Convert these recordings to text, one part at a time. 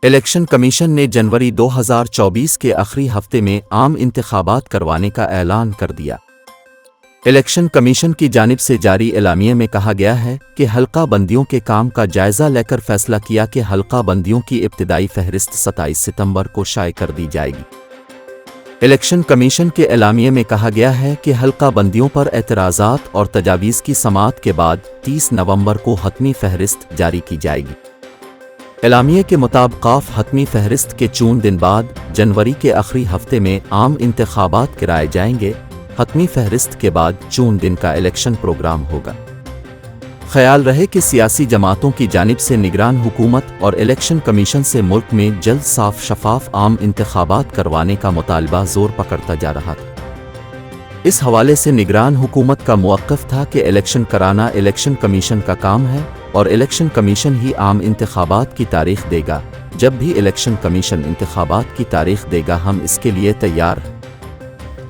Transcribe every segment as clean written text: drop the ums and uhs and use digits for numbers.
Election commission ने जनवरी 2024 के आखिरी हफ्ते में आम इंतखाबात करवाने का ऐलान कर दिया। इलेक्शन कमीशन की जानिब से जारी एलामिये में कहा गया है कि हल्का बंदियों के काम का जायजा लेकर फैसला किया कि हल्का बंदियों की इब्तिदाई फहरिस्त 27 सितंबर को शाये कर दी जाएगी। इलेक्शन कमीशन के एलामिये में कहा गया है कि हल्का बंदियों पर एतराज़ात और तजावीज़ की समाअत के बाद 30 नवंबर को हतमी फहरिस्त जारी की जाएगी। एलामिये के मुताबिक हतमी फहरिस्त के 4 दिन बाद जनवरी के आखिरी हफ्ते में आम इंतखाबात कराए जाएंगे। हतमी फहरिस्त के बाद 4 दिन का इलेक्शन प्रोग्राम होगा। ख्याल रहे कि सियासी जमातों की जानिब से निगरान हुकूमत और इलेक्शन कमीशन से मुल्क में जल्द साफ शफाफ आम इंतखाबात करवाने का मुतालबा जोर पकड़ता जा रहा था। इस हवाले से निगरान हुकूमत का मौक़िफ़ था कि इलेक्शन कराना इलेक्शन कमीशन का काम है और इलेक्शन कमीशन ही आम इंतखाबात की तारीख देगा। जब भी इलेक्शन कमीशन इंतखाबात की तारीख देगा हम इसके लिए तैयार हैं।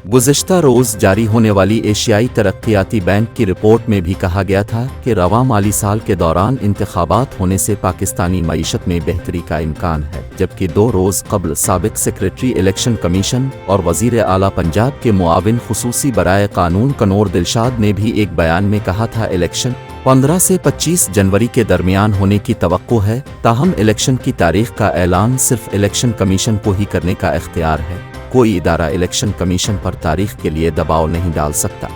गुज़िश्ता रोज़ जारी होने वाली एशियाई तरक्याती बैंक की रिपोर्ट में भी कहा गया था कि रवां माली साल के दौरान इंतखाबात होने से पाकिस्तानी मईशत में बेहतरी का इम्कान है, जबकि 2 रोज़ कबल साबिक़ सेक्रेटरी इलेक्शन कमीशन और वज़ीर आला पंजाब के मुआविन खुसूसी बराए कानून कनौर दिलशाद ने भी एक बयान में कहा था इलेक्शन 15 से 25 जनवरी के दरमियान होने की तवक्को है, ताहम इलेक्शन की तारीख का ऐलान सिर्फ इलेक्शन कमीशन को ही करने का इख्तियार है। कोई इदारा इलेक्शन कमीशन पर तारीख के लिए दबाव नहीं डाल सकता।